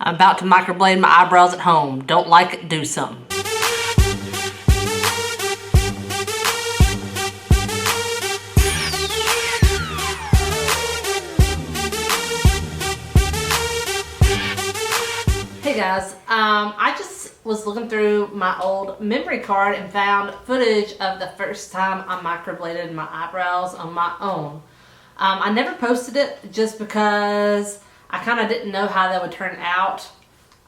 I'm about to microblade my eyebrows at home. Don't like it, do some. Hey guys, I just was looking through my old memory card and found footage of the first time I microbladed my eyebrows on my own. I never posted it just because I kind of didn't know how that would turn out.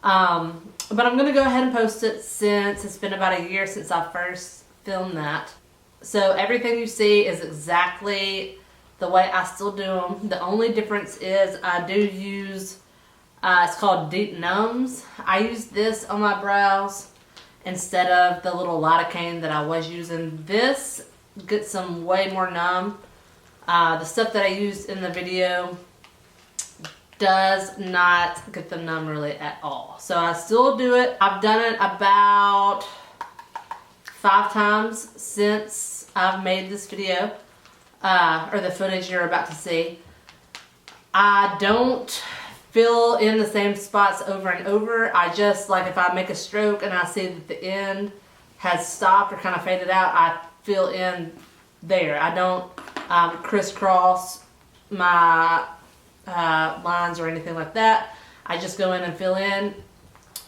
But I'm going to go ahead and post it since it's been about a year since I first filmed that. So everything you see is exactly the way I still do them. The only difference is I do use, it's called Deep Numbs. I use this on my brows instead of the little lidocaine that I was using. This gets them way more numb. The stuff that I used in the video does not get them numb really at all. So I still do it. I've done it about 5 times since I've made this video, or the footage you're about to see. I don't fill in the same spots over and over. I just, like, if I make a stroke and I see that the end has stopped or kind of faded out, I fill in there. I don't crisscross my lines or anything like that. I just go in and fill in.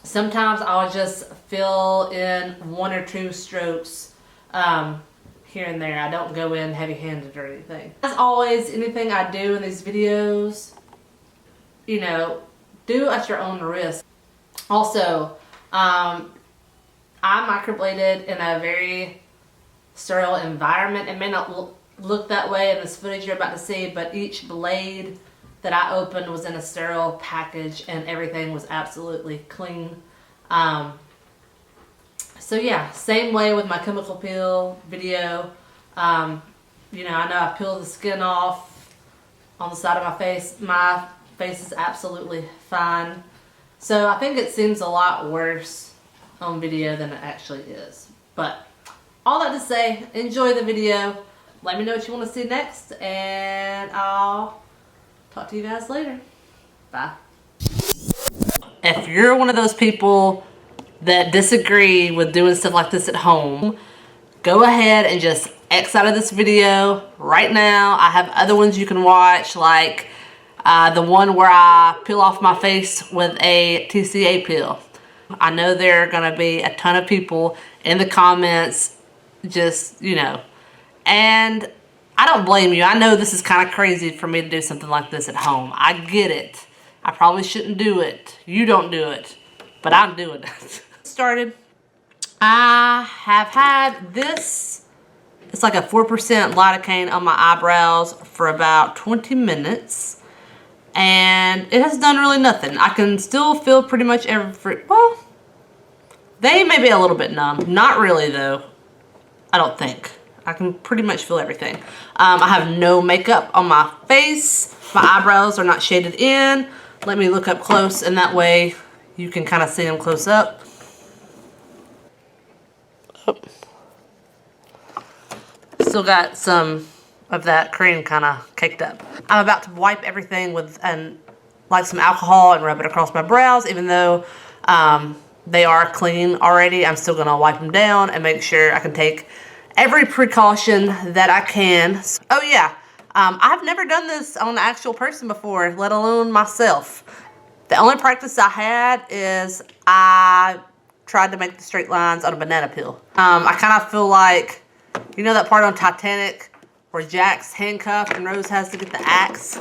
Sometimes I'll just fill in 1 or 2 strokes here and there. I don't go in heavy-handed or anything. As always, anything I do in these videos, you know, do at your own risk. Also, I microbladed in a very sterile environment. It may not look that way in this footage you're about to see, but each blade that I opened was in a sterile package and everything was absolutely clean. So yeah, same way with my chemical peel video. You know, I know I peel the skin off on the side of my face. My face is absolutely fine. So I think it seems a lot worse on video than it actually is. But all that to say, enjoy the video. Let me know what you want to see next, and I'll talk to you guys later. Bye. If you're one of those people that disagree with doing stuff like this at home, go ahead and just X out of this video right now. I have other ones you can watch, like the one where I peel off my face with a TCA peel. I know there are going to be a ton of people in the comments just, you know, and I don't blame you. I know this is kind of crazy for me to do something like this at home. I get it. I probably shouldn't do it. You don't do it, but I'm doing it. Started. I have had this, it's like a 4% lidocaine on my eyebrows for about 20 minutes. And it has done really nothing. I can still feel pretty much every, well, they may be a little bit numb. Not really though, I don't think. I can pretty much feel everything. I have no makeup on my face. My eyebrows are not shaded in. Let me look up close, and that way you can kind of see them close up. Oh. Still got some of that cream kind of caked up. I'm about to wipe everything with like some alcohol and rub it across my brows. Even though they are clean already, I'm still gonna wipe them down and make sure I can take every precaution that I can. Oh yeah, I've never done this on an actual person before, let alone myself. The only practice I had is I tried to make the straight lines on a banana peel. I kind of feel like, you know that part on Titanic where Jack's handcuffed and Rose has to get the axe?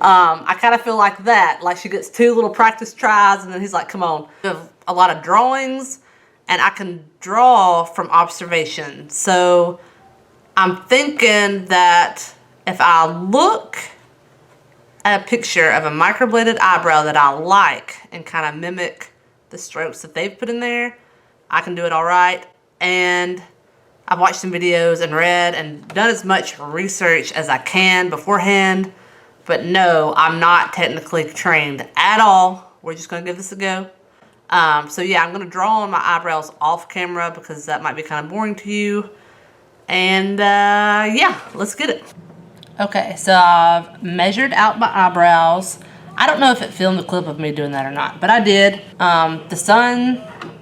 I kind of feel like that, like she gets 2 little practice tries and then he's like, come on. I have a lot of drawings and I can draw from observation. So I'm thinking that if I look at a picture of a microbladed eyebrow that I like and kind of mimic the strokes that they've put in there, I can do it all right. And I've watched some videos and read and done as much research as I can beforehand. But no, I'm not technically trained at all. We're just going to give this a go. So yeah, I'm going to draw on my eyebrows off camera because that might be kind of boring to you. And yeah, let's get it. Okay, so I've measured out my eyebrows. I don't know if it filmed the clip of me doing that or not, but I did. The sun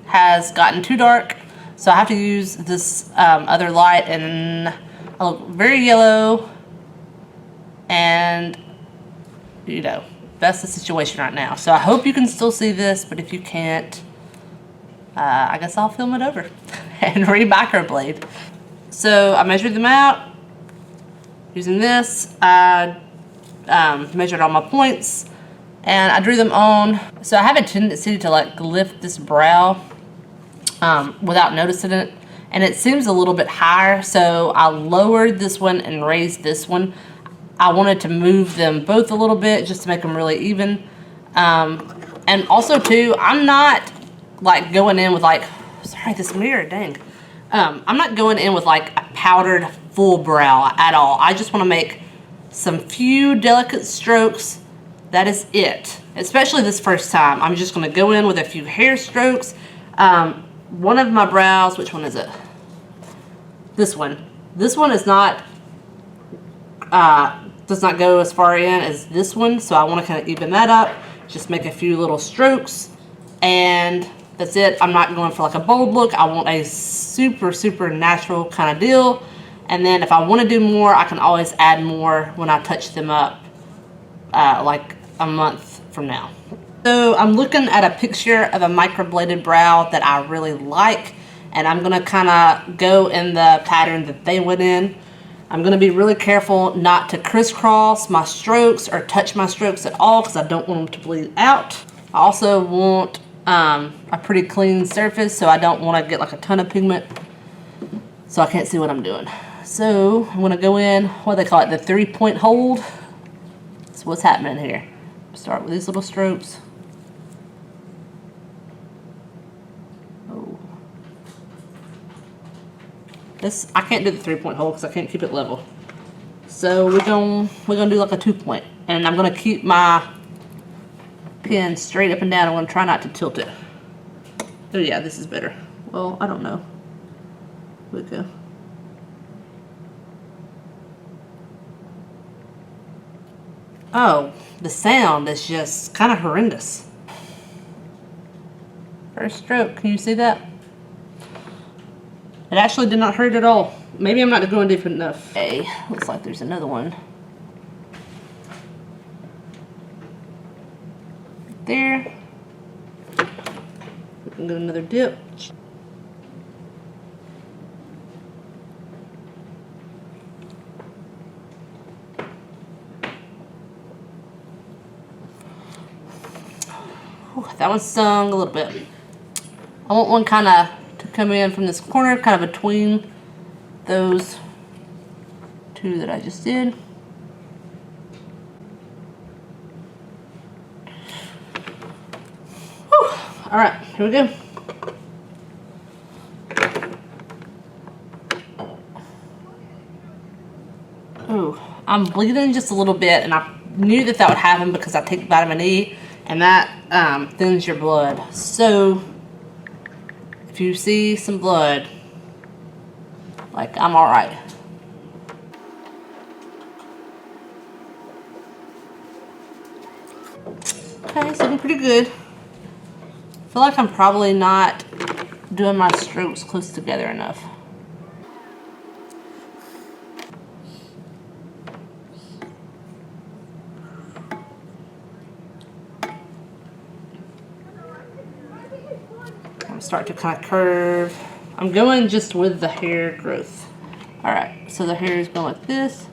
has gotten too dark, so I have to use this other light, and I look very yellow, and you know, that's the situation right now. So I hope you can still see this, but if you can't, I guess I'll film it over and re-microblade. So I measured them out using this. I measured all my points and I drew them on. So I have a tendency to like lift this brow without noticing it, and it seems a little bit higher, so I lowered this one and raised this one. I wanted to move them both a little bit just to make them really even. And also too, I'm not like going in with like, sorry, this mirror, dang. I'm not going in with like a powdered full brow at all. I just want to make some few delicate strokes. That is it. Especially this first time. I'm just going to go in with a few hair strokes. One of my brows, which one is it? This one. This one is not, does not go as far in as this one. So I want to kind of even that up. Just make a few little strokes. And that's it. I'm not going for like a bold look. I want a super, super natural kind of deal. And then if I want to do more, I can always add more when I touch them up like a month from now. So I'm looking at a picture of a microbladed brow that I really like, and I'm going to kind of go in the pattern that they went in. I'm going to be really careful not to crisscross my strokes or touch my strokes at all because I don't want them to bleed out. I also want a pretty clean surface, so I don't want to get like a ton of pigment so I can't see what I'm doing. So I'm going to go in, what do they call it, the 3-point hold. So what's happening here? Start with these little strokes. Oh. This, I can't do the 3-point hold because I can't keep it level. So we're gonna do like a 2-point, and I'm gonna keep my pen straight up and down. I'm gonna try not to tilt it. Oh yeah, this is better. Well, I don't know. Here we go. Oh, the sound is just kind of horrendous. First stroke, can you see that? It actually did not hurt at all. Maybe I'm not going deep enough. Okay, looks like there's another one. Right there. We can do another dip. That one stung a little bit. I want one kind of to come in from this corner, kind of between those two that I just did. Whew. All right, here we go. Oh, I'm bleeding just a little bit, and I knew that would happen because I take vitamin E. And that thins your blood. So if you see some blood, like, I'm all right. Okay, so I'm pretty good. I feel like I'm probably not doing my strokes close together enough. Start to kind of curve. I'm going just with the hair growth. All right, so the hair is going like this.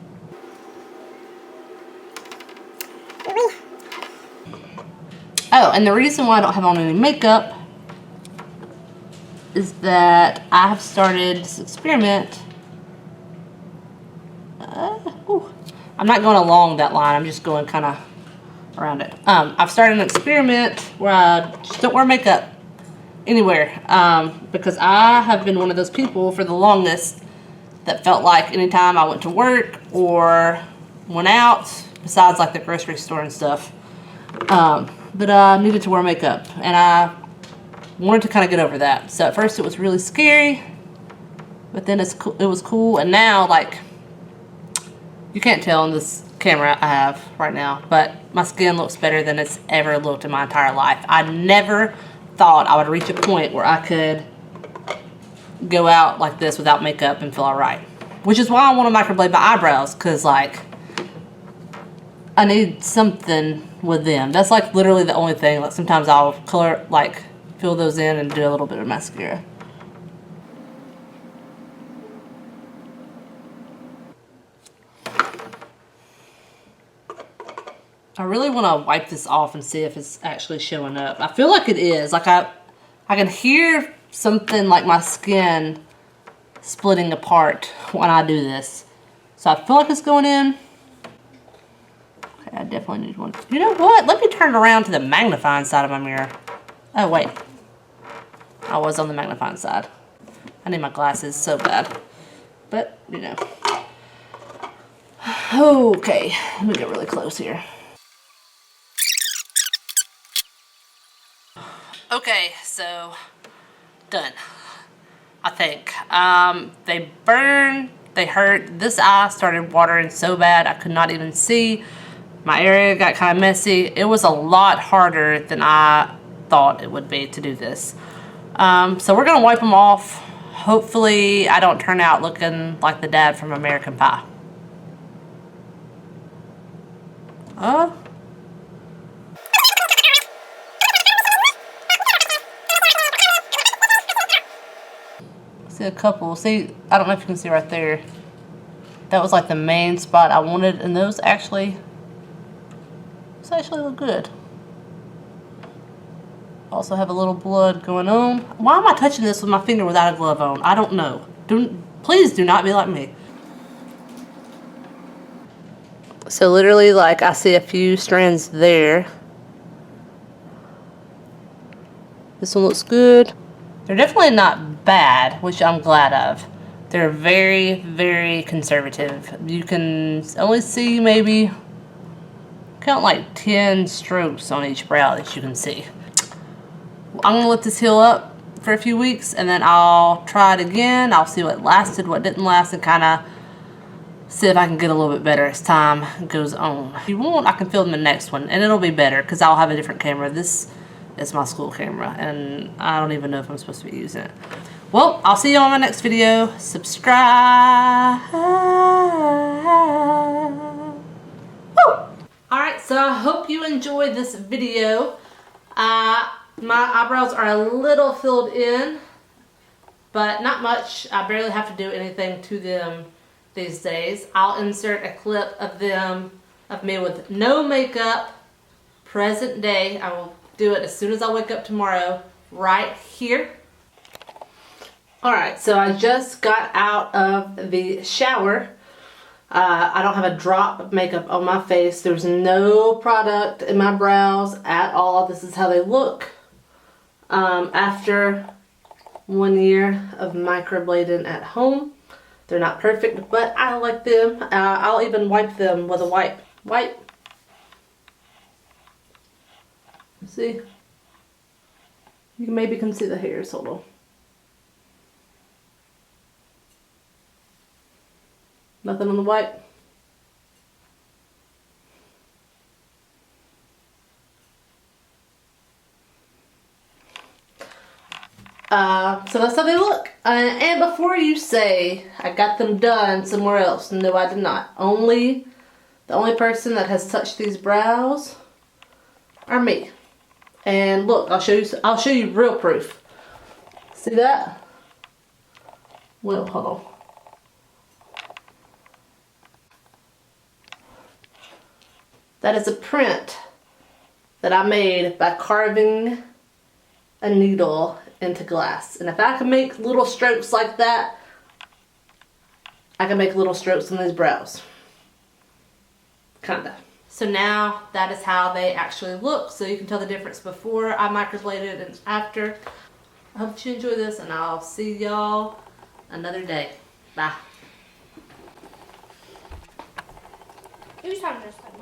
Oh, and the reason why I don't have on any makeup is that I have started this experiment. I'm not going along that line. I'm just going kind of around it. I've started an experiment where I just don't wear makeup anywhere, because I have been one of those people for the longest that felt like anytime I went to work or went out, besides like the grocery store and stuff, that I needed to wear makeup, and I wanted to kind of get over that. So at first it was really scary, but then it was cool, and now like you can't tell in this camera I have right now, but my skin looks better than it's ever looked in my entire life. I never thought I would reach a point where I could go out like this without makeup and feel alright. Which is why I want to microblade my eyebrows, because like I need something with them. That's like literally the only thing. Like sometimes I'll color, like fill those in and do a little bit of mascara. I really want to wipe this off and see if it's actually showing up. I feel like it is. Like I can hear something like my skin splitting apart when I do this. So I feel like it's going in. Okay, I definitely need one. You know what? Let me turn it around to the magnifying side of my mirror. Oh, wait. I was on the magnifying side. I need my glasses so bad. But, you know. Okay, let me get really close here. Okay, so done. I think. They burn, they hurt. This eye started watering so bad I could not even see. My area got kind of messy. It was a lot harder than I thought it would be to do this. So we're gonna wipe them off. Hopefully I don't turn out looking like the dad from American Pie. See a couple. See, I don't know if you can see right there. That was like the main spot I wanted, and those actually look good. Also have a little blood going on. Why am I touching this with my finger without a glove on? I don't know. Please do not be like me. So literally, like, I see a few strands there. This one looks good. They're definitely not bad, which I'm glad of. They're very, very conservative. You can only see maybe, count like 10 strokes on each brow that you can see. I'm gonna let this heal up for a few weeks and then I'll try it again. I'll see what lasted, what didn't last, and kind of see if I can get a little bit better as time goes on. If you want, I can film the next one and it'll be better because I'll have a different camera. This is my school camera and I don't even know if I'm supposed to be using it. Well, I'll see you on my next video. Subscribe. Woo! Alright, so I hope you enjoyed this video. My eyebrows are a little filled in, but not much. I barely have to do anything to them these days. I'll insert a clip of me with no makeup, present day. I will do it as soon as I wake up tomorrow, right here. Alright, so I just got out of the shower. I don't have a drop of makeup on my face. There's no product in my brows at all. This is how they look after 1 year of microblading at home. They're not perfect, but I like them. I'll even wipe them with a wipe. See? You maybe can see the hairs. Hold on. Nothing on the wipe. So that's how they look. And before you say I got them done somewhere else, no, I did not. The only person that has touched these brows are me. And look, I'll show you real proof. See that? Well, hold on. That is a print that I made by carving a needle into glass. And if I can make little strokes like that, I can make little strokes on these brows. Kinda. So now that is how they actually look. So you can tell the difference before I microbladed and after. I hope you enjoy this and I'll see y'all another day. Bye. Who's on this one?